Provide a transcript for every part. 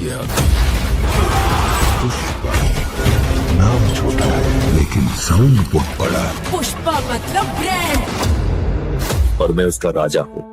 गया। पुष्पा नाम छोटा है लेकिन साउंड बहुत बड़ा है। पुष्पा मतलब ब्रांड और मैं उसका राजा हूँ।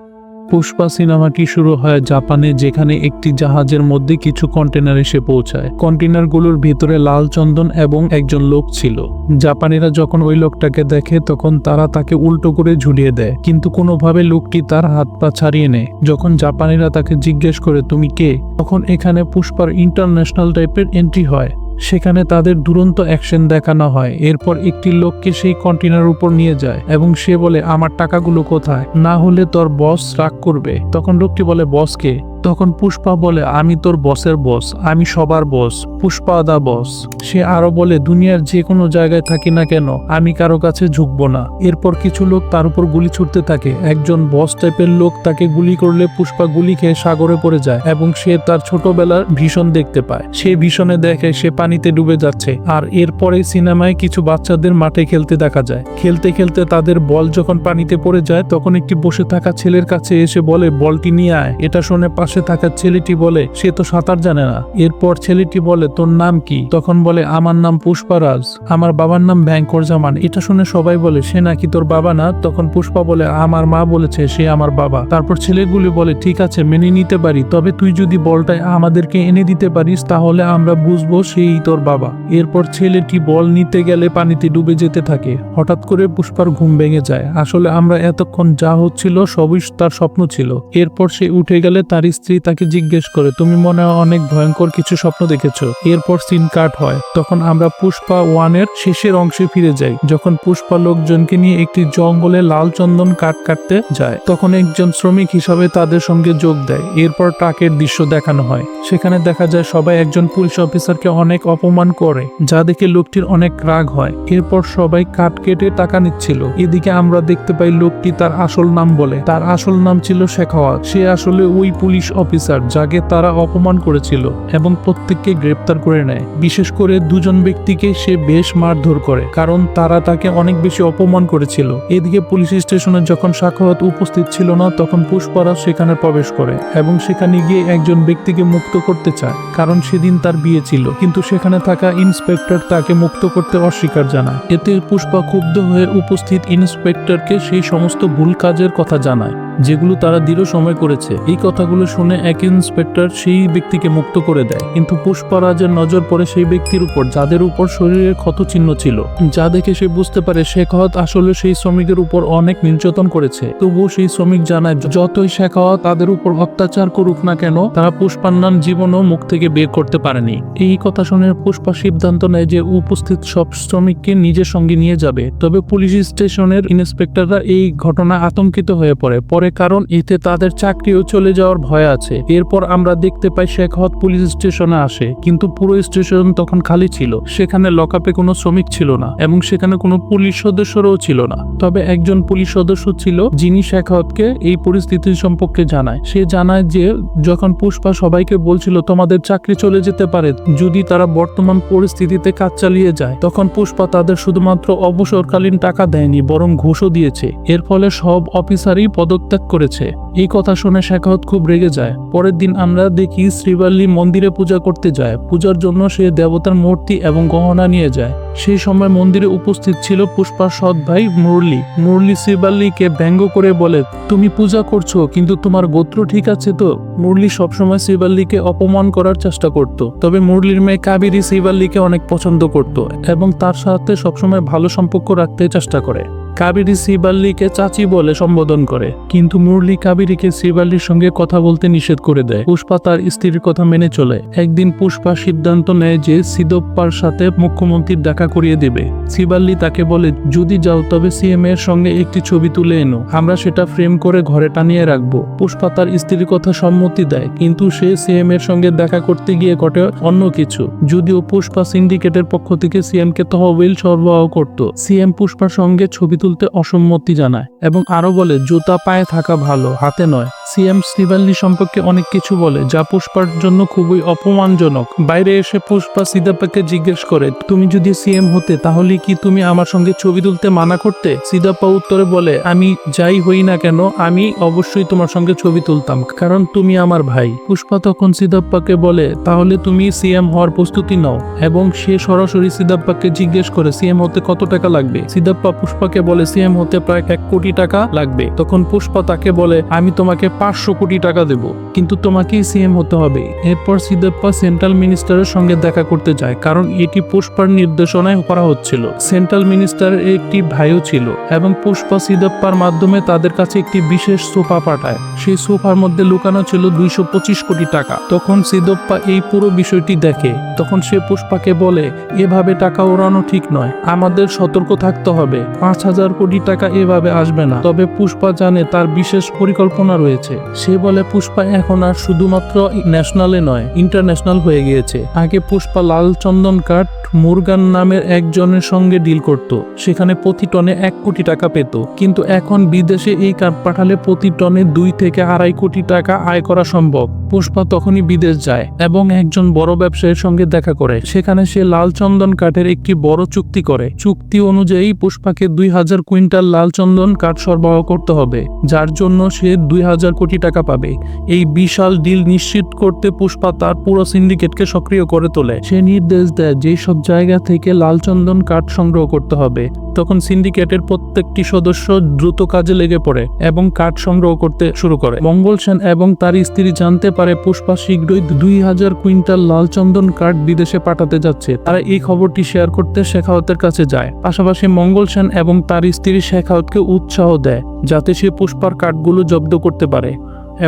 পুষ্পা সিনেমাটি শুরু হয় জাপানে, যেখানে একটি জাহাজের মধ্যে কিছু কন্টেনার এসে পৌঁছায়। কন্টেনারগুলোর ভিতরে লাল চন্দন এবং একজন লোক ছিল। জাপানিরা যখন ওই লোকটাকে দেখে তখন তারা তাকে উল্টো করে ঝুলিয়ে দেয়, কিন্তু কোনোভাবে লোকটি তার হাত পা ছাড়িয়ে নেয়। যখন জাপানিরা তাকে জিজ্ঞেস করে তুমি কে, তখন এখানে পুষ্পার ইন্টারন্যাশনাল টাইপের এন্ট্রি হয়। সেখানে তাদের দুরন্ত অ্যাকশন দেখানো হয়। এরপর একটি লোককে সেই কন্টেনার উপর নিয়ে যায় এবং সে বলে আমার টাকাগুলো কোথায়, না হলে তোর বস রাগ করবে। তখন লোকটি বলে বসকে? তখন পুষ্পা বলে আমি তোর বসের বস, আমি সবার বস, পুষ্পা দা বস। সে আরো বলে দুনিয়ার যে কোনো জায়গায় থাকি না কেন আমি কারো কাছে ঝুঁকবো না। এরপর কিছু লোক তার উপর গুলি ছুটতে থাকে। একজন বস টাইপের লোক তাকে গুলি করলে পুষ্পা গুলি খেয়ে সাগরে পড়ে যায় এবং সে তার ছোটবেলার ভীষণ দেখতে পায়। সে ভীষণে দেখে সে পানিতে ডুবে যাচ্ছে। আর এরপরে সিনেমায় কিছু বাচ্চাদের মাঠে খেলতে দেখা যায়। খেলতে খেলতে তাদের বল যখন পানিতে পড়ে যায় তখন একটি বসে থাকা ছেলের কাছে এসে বলে বলটি নিয়ে আয়। এটা শুনে পাশে থাকা ছেলেটি বলে সে তো সাঁতার জানে না। এরপর ছেলেটি বলে তোর নাম কি? তখন বলে আমার নাম পুষ্পারাজ, আমার বাবার নাম ভ্যাঙ্কর জামান। এটা শুনে সবাই বলে সে নাকি তোর বাবা না? তখন পুষ্পা বলে আমার মা বলেছে সে আমার বাবা। তারপর ছেলেগুলি বলে ঠিক আছে মেনে নিতে পারি, তবে তুই যদি বলটাই আমাদেরকে এনে দিতে পারিস তাহলে আমরা বুঝবো সেই তোর বাবা। এরপর ছেলেটি বল নিতে গেলে পানিতে ডুবে যেতে থাকে। হঠাৎ করে পুষ্পার ঘুম ভেঙে যায়। আসলে আমরা এতক্ষণ যা হচ্ছিল সবই তার স্বপ্ন ছিল। এরপর সে উঠে গেলে তার স্ত্রী তাকে জিজ্ঞেস করে তুমি মনে হয় অনেক ভয়ঙ্কর কিছু স্বপ্ন দেখেছো। এরপর সিন কাট হয়। তখন আমরা পুষ্পা 1 এর শেষের অংশে ফিরে যাই, যখন পুষ্পা লোকজনকে নিয়ে একটি জঙ্গলে লাল চন্দন কাটতে যায়। তখন একজন শ্রমিক হিসাবে তাদের সঙ্গে যোগ দেয়। এরপর ট্রাকের দৃশ্য দেখানো হয়। সেখানে দেখা যায় সবাই একজন পুলিশ অফিসারকে অনেক অপমান করে, যা দেখে লোকটির অনেক রাগ হয়। এরপর সবাই কাট কেটে টাকা নিচ্ছিল। এদিকে আমরা দেখতে পাই লোকটি তার আসল নাম বলে। তার আসল নাম ছিল শেখাওয়াত। সে আসলে ওই পুলিশ অফিসার যাকে তারা অপমান করেছিল এবং প্রত্যেককে গ্রেপ্তার করে নেয়। বিশেষ করে দুজন ব্যক্তিকে সে বেশ মারধর করে, কারণ তারা তাকে অনেক বেশি অপমান করেছিল। এদিকে পুলিশ স্টেশনে যখন শেখাওয়াত উপস্থিত ছিল না তখন পুষ্পারাজ সেখানে প্রবেশ করে এবং সেখানে গিয়ে একজন ব্যক্তিকে মুক্ত করতে চায়, কারণ সেদিন তার বিয়ে ছিল। কিন্তু সেখানে থাকা ইন্সপেক্টর তাকে মুক্ত করতে অস্বীকার জানায়। এতে পুষ্পা ক্ষুব্ধ হয়ে উপস্থিত ইন্সপেক্টরকে সেই সমস্ত ভুল কাজের কথা জানায় যেগুলো তারা দীর্ঘ সময় করেছে। এই কথাগুলো শুনে এক ইন্সপেক্টর সেই ব্যক্তিকে মুক্ত করে দেয়, কিন্তু পুষ্পারাজের নজর পড়ে সেই ব্যক্তির উপর যাদের উপর শরীরের ক্ষত চিহ্ন ছিল, যা দেখে সে বুঝতে পারে শেখাওয়াত আসলে সেই শ্রমিকের উপর অনেক নির্যাতন করেছে। তবুও সেই শ্রমিক জানায় যতই শেখাওয়াত তাদের উপর অত্যাচার করুক না কেন তারা পুষ্পান্নার জীবনও মুখ থেকে বের করতে পারেনি। এই কথা শুনে পুষ্পা সিদ্ধান্ত নেয় যে উপস্থিত সব শ্রমিককে নিজের সঙ্গে নিয়ে যাবে। তবে পুলিশ স্টেশনের ইন্সপেক্টররা এই ঘটনা আতঙ্কিত হয়ে পড়ে, কারণ এতে তাদের চাকরিও চলে যাওয়ার ভয় আছে। এরপর আমরা দেখতে পাই শেখাওয়াত পুলিশ স্টেশনে আসে, কিন্তু পুরো স্টেশন তখন খালি ছিল। সেখানে লকআপে কোনো শ্রমিক ছিল না এবং সেখানে কোনো পুলিশ সদস্যরাও ছিল না। তবে একজন পুলিশ সদস্য ছিল যিনি শেখাওয়াতকে এই পরিস্থিতি সম্পর্কে জানায়। সে জানায় যে যখন পুষ্পা সবাইকে বলছিল তোমাদের চাকরি চলে যেতে পারে যদি তারা বর্তমান পরিস্থিতিতে কাজ চালিয়ে যায়, তখন পুষ্পা তাদের শুধুমাত্র অবসরকালীন টাকা দেয়নি বরং ঘুষও দিয়েছে। এর ফলে সব অফিসারই পদত্যাগ করেছে। এই কথা শুনে শেখাওয়াত খুব রেগে যায়। পরের দিন আমরা দেখি শ্রীবাল্লি মন্দিরে পূজা করতে যায়। পূজার জন্য সে দেবতার মূর্তি এবং গহনা নিয়ে যায়। সেই সময় মন্দিরে উপস্থিত ছিল পুষ্পার সৎ ভাই মুরলি। মুরলি শ্রীবাল্লিকে ব্যঙ্গ করে বলে তুমি পূজা করছো কিন্তু তোমার গোত্র ঠিক আছে তো? মুরলি সবসময় শ্রীবাল্লিকে অপমান করার চেষ্টা করত। তবে মুরলির মেয়ে কাবেরী শ্রীবাল্লিকে অনেক পছন্দ করত এবং তার সাথে সবসময় ভালো সম্পর্ক রাখতে চেষ্টা করে। কাবেরী শ্রীবাল্লিকে চাচি বলে সম্বোধন করে, কিন্তু মুরলি কাবেরীকে শ্রীবাল্লির সঙ্গে কথা বলতে নিষেধ করে দেয়। পুষ্পা তার স্ত্রীর কথা মেনে চলে। একদিন পুষ্পা সিদ্ধান্ত নেয় যে সিদপ্পার সাথে মুখ্যমন্ত্রীর দেখা করিয়ে দেবে। শ্রীবাল্লি তাকে বলে যদি যাও তবে সিএম এর সঙ্গে একটি ছবি তুলে এনো, আমরা সেটা ফ্রেম করে ঘরে টানিয়ে রাখবো। পুষ্পা তার স্ত্রীর কথা সম্মতি দেয়, কিন্তু সে সিএম এর সঙ্গে দেখা করতে গিয়ে ঘটে অন্য কিছু। যদিও পুষ্পা সিন্ডিকেটের পক্ষ থেকে সিএম কে তহবিল সরবরাহ করত, সিএম পুষ্পার সঙ্গে ছবি তুলতে অসম্মতি জানায় এবং আরো বলে জুতা পায়ে থাকা ভালো, হাতে নয়। সিএম শিবাল্লি সম্পর্কে অনেক কিছু বলে যা পুষ্পার জন্য খুবই অপমানজনক। বাইরে এসে পুষ্পা সিদ্ধাপ্পাকে জিজ্ঞেস করে, তুমি যদি সিএম হতে তাহলে কি তুমি আমার সঙ্গে ছবি তুলতে মানা করতে? সিদ্ধাপ্পা উত্তরে বলে, আমি যাই হই না কেন আমি অবশ্যই তোমার সঙ্গে ছবি তুলতাম, কারণ তুমি আমার ভাই। পুষ্পা তখন সিদ্ধাপ্পাকে বলে, তাহলে তুমি সিএম হওয়ার প্রস্তুতি নাও, এবং সে সরাসরি সিদ্ধাপ্পাকে জিজ্ঞেস করে সিএম হতে কত টাকা লাগবে। সিদ্ধাপ্পা পুষ্পাকে বলে সিএম হতে প্রায় 1 কোটি টাকা লাগবে। তখন পুষ্পা তাকে বলে, আমি তোমাকে 500 কোটি টাকা দেব, কিন্তু তোমাকেই সিএম হতে হবে। এরপর সিদ্ধাপ্পা সেন্ট্রাল মিনিস্টারের সঙ্গে দেখা করতে যায়, কারণ এটি পুষ্পার নির্দেশনায় করা হচ্ছিল। সেন্ট্রাল মিনিস্টারের একটি ভাইও ছিল, এবং পুষ্পা সিদ্ধাপ্পার মাধ্যমে তাদের কাছে একটি বিশেষ সোফা পাঠায়। সেই সোফার মধ্যে লুকানো ছিল 225 কোটি টাকা। তখন সিদ্ধাপ্পা এই পুরো বিষয়টি দেখে। তখন সে পুষ্পাকে বলে, এভাবে টাকা ওড়ানো ঠিক নয়, আমাদের সতর্ক থাকতে হবে। 5000 কোটি টাকা এভাবে আসবে না। তবে পুষ্পা জানে তার বিশেষ পরিকল্পনা রয়েছে। সে বলে পুষ্পা এখন আর শুধুমাত্র ন্যাশনালে নয়, ইন্টারন্যাশনাল হয়ে গিয়েছে। আগে পুষ্পা লাল চন্দন কাঠ মুরগান নামের একজনের সঙ্গে ডিল করত, সেখানে প্রতি টনে 1 কোটি টাকা পেত। কিন্তু এখন বিদেশে এই কাঠ পাঠালে প্রতি টনে 2 থেকে 2.5 কোটি টাকা আয় করা সম্ভব। পুষ্পা তখনই বিদেশ যায় এবং একজন বড় ব্যবসায়ীর সঙ্গে দেখা করে। সেখানে সে লাল চন্দন কাঠের একটি বড় চুক্তি করে। চুক্তি অনুযায়ী পুষ্পাকে 2000 কুইন্টাল লাল চন্দন কাঠ সরবরাহ করতে হবে, যার জন্য সে 2000 কোটি টাকা পাবে। এই বিশাল ডিল নিশ্চিত করতে পুষ্পা তার পুরো সিন্ডিকেটকে সক্রিয় করে তোলে। সে নির্দেশ দেয় যে সব জায়গা থেকে লাল চন্দন কাঠ সংগ্রহ করতে হবে। তখন সিন্ডিকেটের প্রত্যেকটি সদস্য দ্রুত কাজে লেগে পড়ে এবং কাঠ সংগ্রহ করতে শুরু করে। মঙ্গল সেন এবং তার স্ত্রী জানতে পারে পুষ্পা শীঘ্রই 2000 কুইন্টাল লাল চন্দন কাঠ বিদেশে পাঠাতে যাচ্ছে। তারা এই খবরটি শেয়ার করতে শেখাওয়াতের কাছে যায়। পাশাপাশি মঙ্গল সেন এবং তার স্ত্রী শেখাওয়াতকে উৎসাহ দেয় যাতে সে পুষ্পার কাঠগুলো জব্দ করতে পারে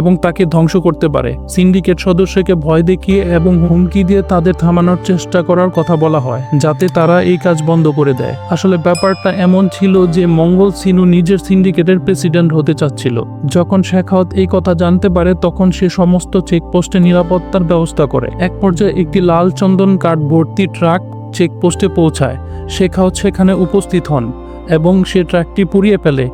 এবং তাকে ধ্বংস করতে পারে। সিন্ডিকেট সদস্যকে ভয় দেখিয়ে এবং হুমকি দিয়ে তাদের থামানোর চেষ্টা করার কথা বলা হয়, যাতে তারা এই কাজ বন্ধ করে দেয়। আসলে ব্যাপারটা এমন ছিল যে মঙ্গল সিনু নিজের সিন্ডিকেটের প্রেসিডেন্ট হতে চাচ্ছিল। যখন শেখাওয়াত এই কথা জানতে পারে তখন সে সমস্ত চেকপোস্টে নিরাপত্তার ব্যবস্থা করে। এক পর্যায়ে একটি লাল চন্দন কাঠ ভর্তি ট্রাক চেকপোস্টে পৌঁছায়। শেখাওয়াত সেখানে উপস্থিত হন এবং সে ট্রাকটি পুড়িয়ে ফেলে।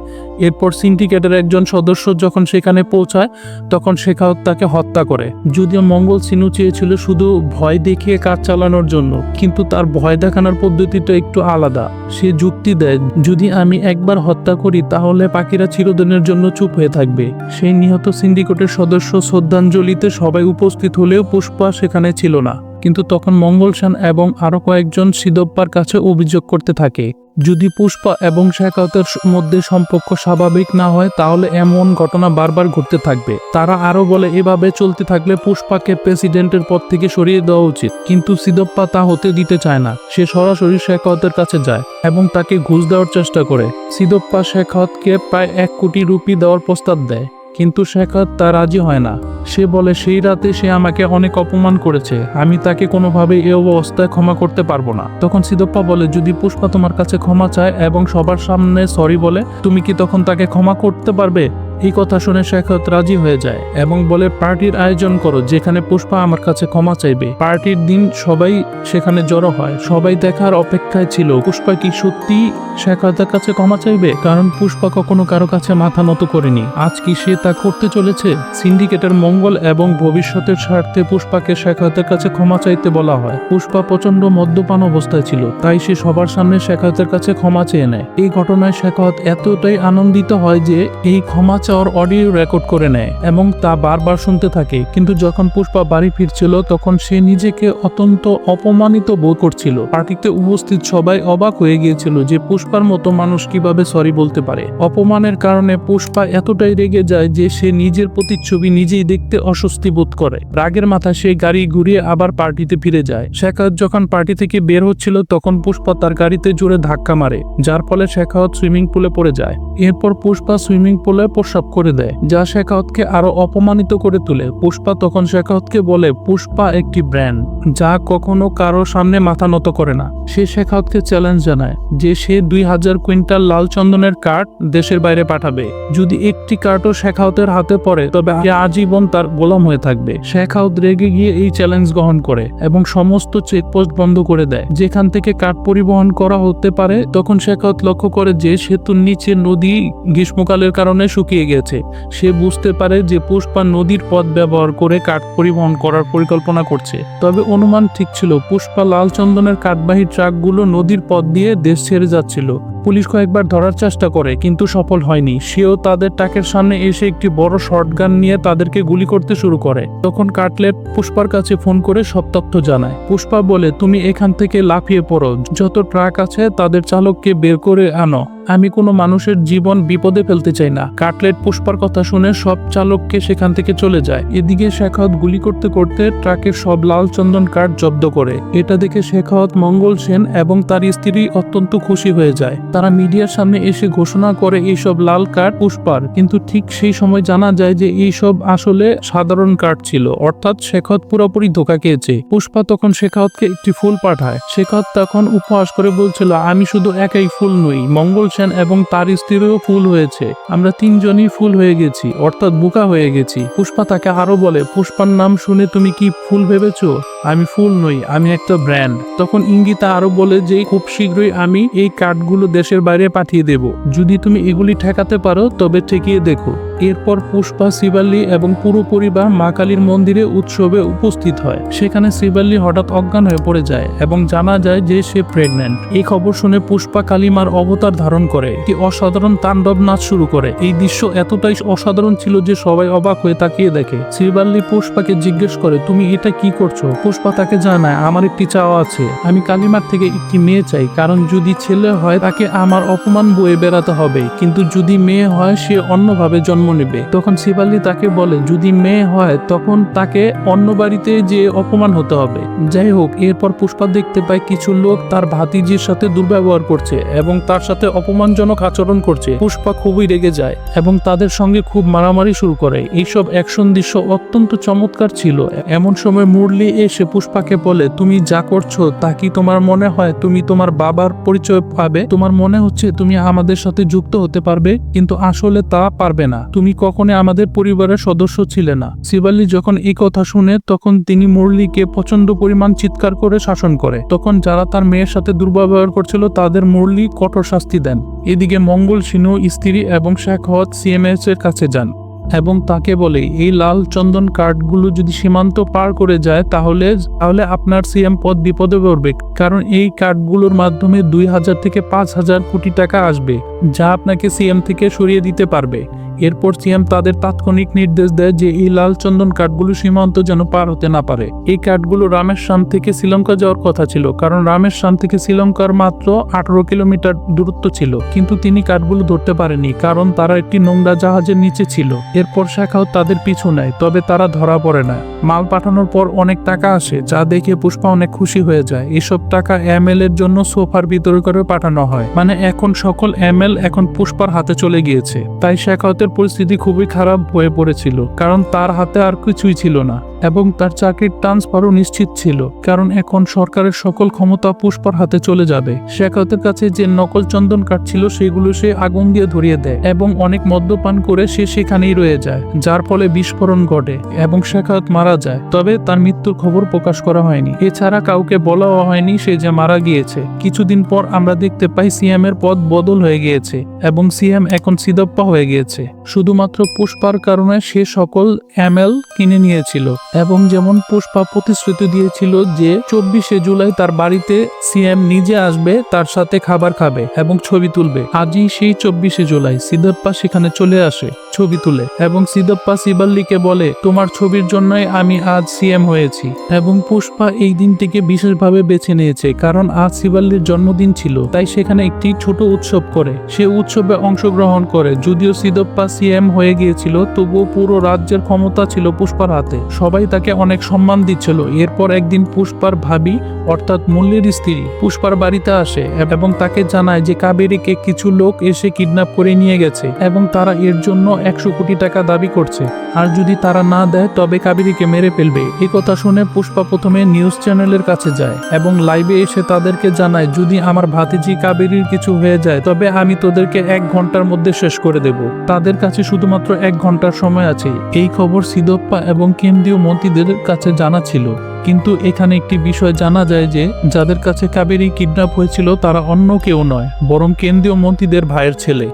এরপর সিন্ডিকেটের একজন সদস্য যখন সেখানে পৌঁছায় তখন শেখাওয়াত তাকে হত্যা করে। যদিও মঙ্গল সিনু চেয়েছিল শুধু ভয় দেখিয়ে কাজ চালানোর জন্য, কিন্তু তার ভয় দেখানোর পদ্ধতিটা একটু আলাদা। সে যুক্তি দেয়, যদি আমি একবার হত্যা করি তাহলে পাখিরা চিরদিনের জন্য চুপ হয়ে থাকবে। সেই নিহত সিন্ডিকেটের সদস্য শ্রদ্ধাঞ্জলিতে সবাই উপস্থিত হলেও পুষ্পা সেখানে ছিল না। কিন্তু তখন মঙ্গল সেন এবং আরো কয়েকজন সিদ্ধাপ্পার কাছে অভিযোগ করতে থাকে, যদি পুষ্পা এবং শেখাওয়াতের মধ্যে সম্পর্ক স্বাভাবিক না হয় তাহলে এমন ঘটনা বারবার ঘটতে থাকবে। তারা আরো বলে এভাবে চলতে থাকলে পুষ্পাকে প্রেসিডেন্টের পদ থেকে সরিয়ে দেওয়া উচিত। কিন্তু সিদ্ধাপ্পা তা হতে দিতে চায় না। সে সরাসরি শেখাওয়াতের কাছে যায় এবং তাকে ঘুষ দেওয়ার চেষ্টা করে। সিদ্ধাপ্পা শেখাওয়াতকে প্রায় 1 কোটি রুপি দেওয়ার প্রস্তাব দেয়, কিন্তু শেখাওয়াত তা রাজি হয় না। সে বলে সেই রাতে সে আমাকে অনেক অপমান করেছে, আমি তাকে কোনোভাবে এই অবস্থায় ক্ষমা করতে পারবো না। তখন সিদ্ধাপ্পা বলে, যদি পুষ্পা তোমার কাছে ক্ষমা চায় এবং সবার সামনে সরি বলে, তুমি কি তখন তাকে ক্ষমা করতে পারবে? এই কথা শুনে শেখাওয়াত রাজি হয়ে যায় এবং বলে, পার্টির আয়োজন করো যেখানে পুষ্পা আমার কাছে ক্ষমা চাইবে। পার্টির দিন সবাই সেখানে জড়ো হয়। সবাই দেখার অপেক্ষায় ছিল পুষ্পা কি সত্যি শেখাওয়াতের কাছে ক্ষমা চাইবে, কারণ পুষ্পা কখনো কারো কাছে মাথা নত করেনি। আজ কি সে তা করতে চলেছে? সিন্ডিকেটের মঙ্গল এবং ভবিষ্যতের স্বার্থে পুষ্পাকে শেখাওয়াতের কাছে ক্ষমা চাইতে বলা হয়। পুষ্পা প্রচন্ড মদ্যপান অবস্থায় ছিল, তাই সে সবার সামনে শেখাওয়াতের কাছে ক্ষমা চেয়ে নেয়। এই ঘটনায় শেখাওয়াত এতটাই আনন্দিত হয় যে এই ক্ষমা চাওয়ার অডিও রেকর্ড করে নেয় এবং তা বারবার শুনতে থাকে। কিন্তু যখন পুষ্পা বাড়ি ফিরছিল তখন সে নিজেকে অত্যন্ত অপমানিত বোধ করছিল। পার্টিতে উপস্থিত সবাই অবাক হয়ে গিয়েছিল যে পুষ্পার মতো মানুষ কিভাবে সরি বলতে পারে। অপমানের কারণে পুষ্পা এতটাই রেগে যায় যে সে নিজের প্রতিচ্ছবি নিজেই দেখতে অস্বস্তি বোধ করে। রাগের মাথায় সে গাড়ি ঘুরিয়ে আবার পার্টিতে ফিরে যায়। শেখাওয়াত যখন পার্টি থেকে বের হচ্ছিল তখন পুষ্পা তার গাড়িতে জোরে ধাক্কা মারে, যার ফলে শেখাওয়াত সুইমিং পুলে পড়ে যায়। এরপর পুষ্পা সুইমিং পুলে প্রস্রাব করে দেয়, যা শেখাওয়াতকে আরো অপমানিত করে তোলে। পুষ্পা তখন শেখাওয়াতকে বলে পুষ্পা একটি ব্র্যান্ড যা কখনো কারো সামনে মাথা নত করে না। সে শেখাওয়াতকে চ্যালেঞ্জ জানায় যে সে 2000 কুইন্টাল লাল চন্দনের কাঠ দেশের বাইরে পাঠাবে। যদি একটি কাঠও শেখাওয়াতের হাতে পড়ে তবে আজীবন তার গোলাম হয়ে থাকবে। শেখাওয়াত রেগে গিয়ে এই চ্যালেঞ্জ গ্রহণ করে এবং সমস্ত চেকপোস্ট বন্ধ করে দেয় যেখান থেকে কাঠ পরিবহন করা হতে পারে। তখন শেখাওয়াত লক্ষ্য করে যে সেতুর নিচে নদী গ্রীষ্মকালের কারণে শুকিয়ে গেছে। সে বুঝতে পারে যে পুষ্পা নদীর পথ ব্যবহার করে কাঠ পরিবহন করার পরিকল্পনা করছে। তবে অনুমান ঠিক ছিল, পুষ্পা লাল চন্দনের কাঠবাহী ট্রাকগুলো নদীর পথ দিয়ে দেশ ছেড়ে যাচ্ছিল। পুলিশ কয়েকবার ধরার চেষ্টা করে কিন্তু সফল হয়নি। সেও তাদের ট্রাকের সামনে এসে একটি বড় শটগান নিয়ে তাদেরকে গুলি করতে শুরু করে। তখন কাটলেট পুষ্পার কাছে ফোন করে সব তথ্য জানায়। পুষ্পা বলে, তুমি এখান থেকে লাফিয়ে পড়ো, যত ট্রাক আছে তাদের চালককে বের করে আনো, আমি কোনো মানুষের জীবন বিপদে ফেলতে চাই না। কাটলেট পুষ্পার কথা শুনে সব চালককে সেখান থেকে চলে যায়। এদিকে শেখাওয়াত গুলি করতে করতে ট্রাকের সব লাল চন্দন কাঠ জব্দ করে। এটা দেখে শেখাওয়াত, মঙ্গল সেন এবং তার স্ত্রী অত্যন্ত খুশি হয়ে যায়। তারা মিডিয়ার সামনে এসে ঘোষণা করে এইসব লাল কাঠ পুষ্পার, কিন্তু ঠিক সেই সময় জানা যায় যে এইসব আসলে সাধারণ কাঠ ছিল, অর্থাৎ শেখাওয়াত পুরোপুরি ধোঁকা খেয়েছে। পুষ্পা তখন শেখাওয়াতকে একটি ফুল পাঠায়। শেখাওয়াত তখন উপহাস করে বলছিল, আমি শুধু একাই ফুল নই, মঙ্গল সেন এবং তার স্ত্রীও ফুল হয়েছে, আমরা তিনজনই ফুল হয়ে গেছি, অর্থাৎ বোকা হয়ে গেছি। পুষ্পা তাকে আরো বলে, পুষ্পার নাম শুনে তুমি কি ফুল ভেবেছো? আমি ফুল নই, আমি একটা ব্র্যান্ড। তখন ইঙ্গিতা আরো বলে যে খুব শীঘ্রই আমি এই কার্ডগুলো দেশের বাইরে পাঠিয়ে দেব, যদি তুমি এগুলি ঠেকাতে পারো তবে ঠেকিয়ে দেখো। এরপর পুষ্পা, শিবাল্লি এবং পুরো পরিবার মা কালীর মন্দিরে উৎসবে উপস্থিত হয়। সেখানে শিবাল্লি হঠাৎ অজ্ঞান হয়ে পড়ে যায় এবং জানা যায় যে সে প্রেগন্যান্ট। এই খবর শুনে পুষ্পা কালীমার অবতার ধারণ করে একটি অসাধারণ তাণ্ডব নাচ শুরু করে। এই দৃশ্য এতটাই অসাধারণ ছিল যে সবাই অবাক হয়ে তাকিয়ে দেখে। শিবাল্লি পুষ্পাকে জিজ্ঞেস করে, তুমি এটা কি করছো? পুষ্পা তাকে জানায়, আমার একটি চাওয়া আছে, আমি কালীমার থেকে একটি মেয়ে চাই, কারণ যদি ছেলে হয় তাকে আমার অপমান বয়ে বেড়াতে হবে, কিন্তু যদি মেয়ে হয় সে অন্যভাবে জন্ম নেবে। তখন শিবাল্লি তাকে বলে, যদি মেয়ে হয় তখন তাকে অন্য বাড়িতে যে অপমান হতে হবে। যাই হোক, এরপর পুষ্পা দেখতে পায় কিছু লোক তার ভাতিজির সাথে দুর্ব্যবহার করছে এবং তার সাথে অপমানজনক আচরণ করছে। পুষ্পা খুবই রেগে যায় এবং তাদের সঙ্গে খুব মারামারি শুরু করে। এইসব অ্যাকশন দৃশ্য অত্যন্ত চমৎকার ছিল। এমন সময় মুরলি এসে পুষ্পাকে বলে, তুমি যা করছো তা কি তোমার মনে হয় তুমি তোমার বাবার পরিচয় পাবে? তোমার মনে হচ্ছে তুমি আমাদের সাথে যুক্ত হতে পারবে, কিন্তু আসলে তা পারবে না। তুমি কখনো আমাদের পরিবারের সদস্য ছিলে না। শিবাল্লি যখন এই কথা শুনে তখন তিনি মুরলিকে প্রচন্ড পরিমাণ চিৎকার করে শাসন করে। তখন যারা তার মেয়ের সাথে দুর্ব্যবহার করছিল তাদের মুরলি কঠোর শাস্তি দেন। এদিকে মঙ্গল সিনু স্ত্রী এবং শেখাওয়াত সিএমএস এর কাছে যান এবং তাকে বলে, এই লাল চন্দন কার্ডগুলো যদি সীমান্ত পার করে যায় তাহলে আপনার সিএম পদ বিপদে পড়বে, কারণ এই কার্ডগুলোর মাধ্যমে 2000 থেকে 5000 কোটি টাকা আসবে, যা আপনাকে সিএম থেকে সরিয়ে দিতে পারবে। এরপর সিএম তাদের তাৎক্ষণিক নির্দেশ দেয় যে এই লাল চন্দন কার্ডগুলো সীমান্ত যেন পার হতে না পারে। এই কার্ডগুলো রামেশ্বরম থেকে শ্রীলঙ্কা যাওয়ার কথা ছিল, কারণ রামেশ্বরম থেকে শ্রীলঙ্কার মাত্র 18 কিলোমিটার দূরত্ব ছিল, কিন্তু তিনি কার্ডগুলো ধরতে পারেনি কারণ তারা একটি নোংরা জাহাজের নিচে ছিল। এরপর শেখাওয়াত তাদের পিছু নেয়, তবে তারা ধরা পড়ে না। মাল পাঠানোর পর অনেক টাকা আসে, যা দেখে পুষ্পা অনেক খুশি হয়ে যায়। এসব টাকা এমএল এর জন্য সোফার ভিতরে করে পাঠানো হয়, মানে এখন সকল এমএল এখন পুষ্পার হাতে চলে গিয়েছে। তাই শেখাওয়াতের পরিস্থিতি খুবই খারাপ হয়ে পড়েছিল, কারণ তার হাতে আর কিছুই ছিল না এবং তার চাকরির ট্রান্সফারও নিশ্চিত ছিল, কারণ এখন সরকারের সকল ক্ষমতা পুষ্পার হাতে চলে যাবে। শেখাওয়াতের কাছে যে নকল চন্দন কাঠ ছিল সেগুলো সে আগুন দিয়ে ধরিয়ে দেয় এবং অনেক মদ্যপান করে সে সেখানেই রয়ে যায়, যার ফলে বিস্ফোরণ ঘটে এবং শেখাওয়াত মারা যায়। তবে তার মৃত্যুর খবর প্রকাশ করা হয়নি, এছাড়া কাউকে বলাও হয়নি সে যে মারা গিয়েছে। কিছুদিন পর আমরা দেখতে পাই সিএম এর পদ বদল হয়ে গিয়েছে এবং সিএম এখন সিদপ্পা হয়ে গিয়েছে। শুধুমাত্র পুষ্পার কারণে সে সকল এমএল কিনে নিয়েছিল এবং যেমন পুষ্পা প্রতিশ্রুতি দিয়েছিল যে 24শে জুলাই তার বাড়িতে সিএম নিজে আসবে, তার সাথে খাবার খাবে এবং ছবি তুলবে। আজই সেই 24শে জুলাই সিদপ্পা সেখানে চলে আসে ছবি তুলে এবং সিদপ্পা শিবাল্লিকে বলে, তোমার ছবির জন্যই আমি আজ সিএম হয়েছি। এবং পুষ্পা এই দিনটিকে বিশেষভাবে বেছে নিয়েছে কারণ আজ শিবাল্লির জন্মদিন ছিল, তাই সেখানে একটি ছোট উৎসব করে। সে উৎসবে অংশগ্রহণ করে। যদিও সিদপ্পা সিএম হয়ে গিয়েছিল তবুও পুরো রাজ্যের ক্ষমতা ছিল পুষ্পার হাতে, সবাই তাকে অনেক সম্মান দিচ্ছিল। এরপর একদিন পুষ্পার ভাবি অর্থাৎ মুরলির স্ত্রী পুষ্পার বাড়িতে আসে এবং তাকে জানায় যে কাবেরীকে কিছু লোক এসে কিডন্যাপ করে নিয়ে গেছে এবং তারা এর জন্য 100 কোটি টাকা দাবি করছে, আর যদি তারা না দেয় তবে কাবেরীকে মেরে ফেলবে। এই কথা শুনে পুষ্পা প্রথমে নিউজ চ্যানেলের কাছে যায় এবং লাইভে এসে তাদেরকে জানায়, যদি আমার ভাতিজি কাবেরীর কিছু হয়ে যায় তবে আমি তোদেরকে 1 ঘন্টার মধ্যে শেষ করে দেব। তাদের কাছে শুধুমাত্র 1 ঘন্টার সময় আছে। এই খবর সিদপ্পা এবং কেন্দ্রীয় মন্ত্রীদের কাছে জানা ছিল, কিন্তু এখানে একটি বিষয় জানা যায় যে যাদের কাছে কাবেরী কিডন্যাপ হয়েছিল তারা অন্য কেউ নয়, বরং কেন্দ্রীয় মন্ত্রীদের ভাইয়ের ছেলে,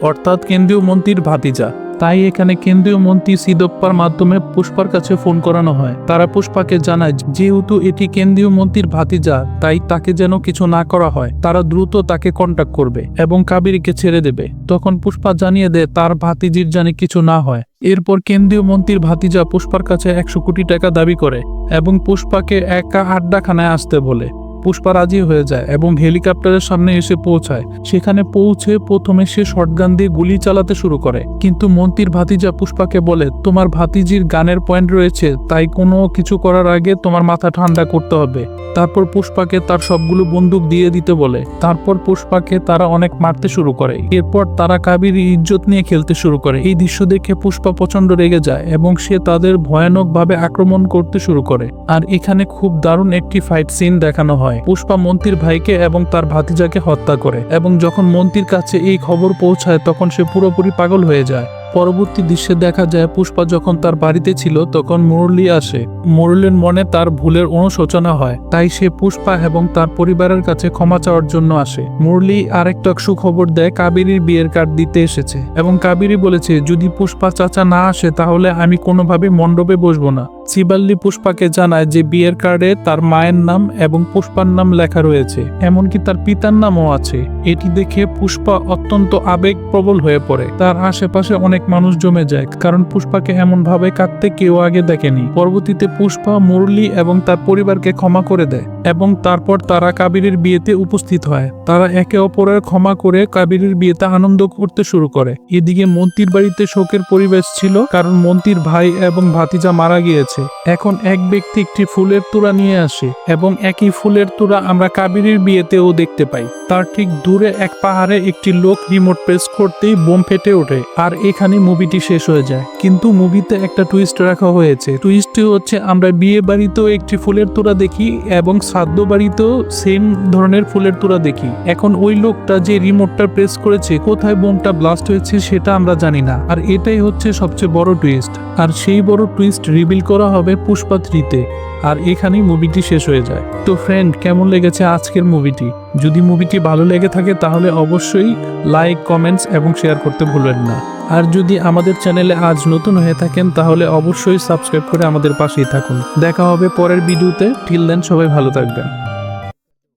অর্থাৎ কেন্দ্রীয় মন্ত্রীর ভাতিজা। তাই এখানে কেন্দ্রীয় মন্ত্রী সিদপ্পার মাধ্যমে পুষ্পার কাছে ফোন করানো হয়। তারা পুষ্পাকে জানায় যেহেতু এটি কেন্দ্রীয় মন্ত্রীর ভাতিজা তাই তাকে যেন কিছু না করা হয়, তারা দ্রুত তাকে কন্টাক্ট করবে এবং কাবেরীকে ছেড়ে দেবে। তখন পুষ্পা জানিয়ে দেয় তার ভাতিজির জানি কিছু না হয়। এরপর কেন্দ্রীয় মন্ত্রীর ভাতিজা পুষ্পার কাছে 100 কোটি টাকা দাবি করে এবং পুষ্পাকে একা আড্ডাখানায় আসতে বলে। পুষ্পা রাজি হয়ে যায় এবং হেলিকপ্টারের সামনে এসে পৌঁছায়। সেখানে পৌঁছে প্রথমে সে শটগান দিয়ে গুলি চালাতে শুরু করে, কিন্তু মন্ত্রীর ভাতিজা পুষ্পাকে বলে তোমার ভাতিজির গানের পয়েন্ট রয়েছে, তাই কোনো কিছু করার আগে তোমার মাথা ঠান্ডা করতে হবে। তারপর পুষ্পাকে তার সবগুলো বন্দুক দিয়ে দিতে বলে। তারপর পুষ্পাকে তারা অনেক মারতে শুরু করে। এরপর তারা কাবেরীর ইজ্জত নিয়ে খেলতে শুরু করে। এই দৃশ্য দেখে পুষ্পা প্রচন্ড রেগে যায় এবং সে তাদের ভয়ানকভাবে আক্রমণ করতে শুরু করে। আর এখানে খুব দারুণ একটি ফাইট সিন দেখানো হয়। পুষ্পা মন্ত্রীর ভাইকে এবং তার ভাতিজাকে হত্যা করে এবং যখন মন্ত্রীর কাছে এই খবর পৌঁছায় তখন সে পুরোপুরি পাগল হয়ে যায়। পরবর্তী দৃশ্যে দেখা যায় পুষ্পা যখন তার বাড়িতে ছিল তখন মুরলী আসে। মুরলীর মনে তার ভুলের অনুশোচনা হয়, তাই সে পুষ্পা এবং তার পরিবারের কাছে ক্ষমা চাওয়ার জন্য আসে। মুরলী আরেকটা সুখবর দেয়, কাবেরীর বিয়ের কার্ড দিতে এসেছে এবং কাবেরী বলেছে যদি পুষ্পা চাচা না আসে তাহলে আমি কোনোভাবে মণ্ডপে বসবো না। শিবাল্লি পুষ্পাকে জানায় যে বিয়ের কার্ডে তার মায়ের নাম এবং পুষ্পার নাম লেখা রয়েছে, এমনকি তার পিতার নামও আছে। এটি দেখে পুষ্পা অত্যন্ত আবেগপ্রবল হয়ে পড়ে। তার আশেপাশে অনেক মানুষ জমে যায়, কারণ পুষ্পাকে এমন ভাবে কাঁদতে কেউ আগে দেখেনি। পরবর্তীতে পুষ্পা মুরলী এবং তার পরিবারকে ক্ষমা করে দেয় এবং তারপর তারা কাবেরীর বিয়েতে উপস্থিত হয়। তারা একে অপরের ক্ষমা করে কাবেরীর বিয়েতে আনন্দ করতে শুরু করে। এদিকে মন্ত্রীর বাড়িতে শোকের পরিবেশ ছিল, কারণ মন্ত্রীর ভাই এবং ভাতিজা মারা গিয়েছে। এখন এক ব্যক্তি একটি ফুলের তোড়া নিয়ে আসে এবং একই ফুলের তোড়া আমরা কাবেরীর বিয়েতেও দেখতে পাই। তার ঠিক দূরে এক পাহাড়ে একটি লোক রিমোট প্রেস করতেই বোম ফেটে ওঠে। আর এখানে মুভিটি শেষ হয়ে যায়। কিন্তু মুভিতে একটা টুইস্ট রাখা হয়েছে। টুইস্টটি হচ্ছে আমরা বিয়ে বাড়িতেও একটি ফুলের তোড়া দেখি এবং শ্রাদ্ধ বাড়িতেও সেম ধরনের ফুলের তোড়া দেখি। এখন ওই লোকটা যে রিমোটটা প্রেস করেছে, কোথায় বোমটা ব্লাস্ট হয়েছে সেটা আমরা জানি না। আর এটাই হচ্ছে সবচেয়ে বড় টুইস্ট। আর সেই বড় টুইস্ট রিভিল করা হবে পুষ্পা 3-তে। আর এখানেই মুভিটি শেষ হয়ে যায়। তো ফ্রেন্ড, কেমন লেগেছে আজকের মুভিটি? যদি মুভিটি ভালো লেগে থাকে তাহলে অবশ্যই লাইক, কমেন্টস এবং শেয়ার করতে ভুলবেন না। আর যদি আমাদের চ্যানেলে আজ নতুন হয়ে থাকেন তাহলে অবশ্যই সাবস্ক্রাইব করে আমাদের পাশেই থাকুন। দেখা হবে পরের ভিডিওতে। টিল দেন সবাই ভালো থাকবেন।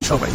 সবাই